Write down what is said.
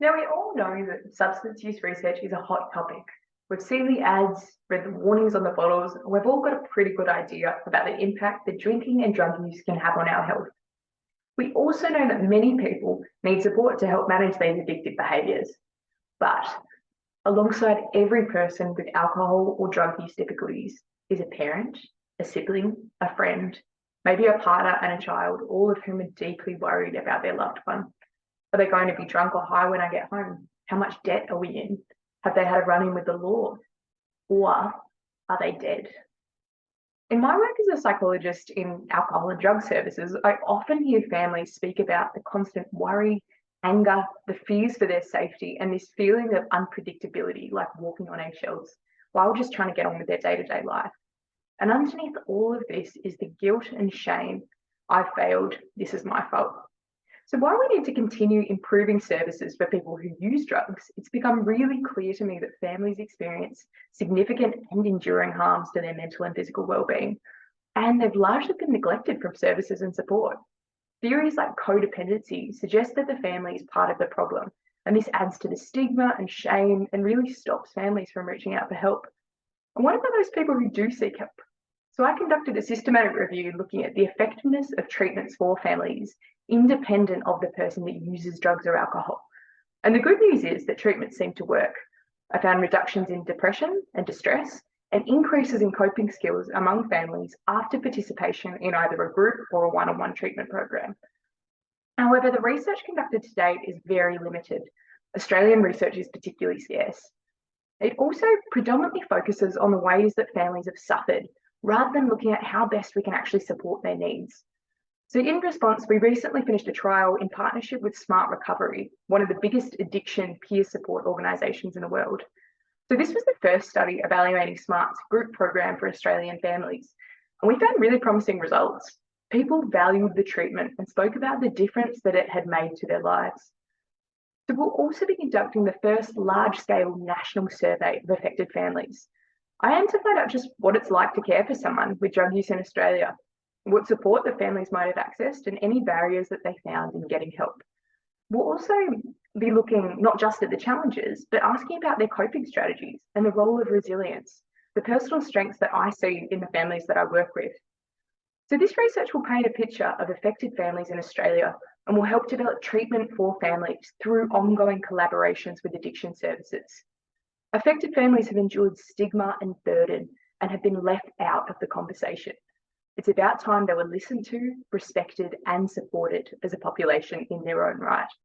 Now, we all know that substance use research is a hot topic. We've seen the ads, read the warnings on the bottles, and we've all got a pretty good idea about the impact that drinking and drug use can have on our health. We also know that many people need support to help manage these addictive behaviours. But alongside every person with alcohol or drug use difficulties is a parent, a sibling, a friend, maybe a partner and a child, all of whom are deeply worried about their loved one. Are they going to be drunk or high when I get home? How much debt are we in? Have they had a run-in with the law? Or are they dead? In my work as a psychologist in alcohol and drug services, I often hear families speak about the constant worry, anger, the fears for their safety, and this feeling of unpredictability, like walking on eggshells, while just trying to get on with their day-to-day life. And underneath all of this is the guilt and shame. I failed. This is my fault. So while we need to continue improving services for people who use drugs, it's become really clear to me that families experience significant and enduring harms to their mental and physical well-being, and they've largely been neglected from services and support. Theories like codependency suggest that the family is part of the problem, and this adds to the stigma and shame and really stops families from reaching out for help. And what about those people who do seek help? So I conducted a systematic review looking at the effectiveness of treatments for families independent of the person that uses drugs or alcohol. And the good news is that treatments seem to work. I found reductions in depression and distress and increases in coping skills among families after participation in either a group or a one-on-one treatment program. However, the research conducted to date is very limited. Australian research is particularly scarce. It also predominantly focuses on the ways that families have suffered, rather than looking at how best we can actually support their needs. So in response, we recently finished a trial in partnership with Smart Recovery, one of the biggest addiction peer support organisations in the world. So this was the first study evaluating Smart's group program for Australian families, and we found really promising results. People valued the treatment and spoke about the difference that it had made to their lives. So we'll also be conducting the first large-scale national survey of affected families. I aim to find out just what it's like to care for someone with drug use in Australia, what support the families might have accessed, and any barriers that they found in getting help. We'll also be looking not just at the challenges, but asking about their coping strategies and the role of resilience, the personal strengths that I see in the families that I work with. So this research will paint a picture of affected families in Australia and will help develop treatment for families through ongoing collaborations with addiction services. Affected families have endured stigma and burden and have been left out of the conversation. It's about time they were listened to, respected, and supported as a population in their own right.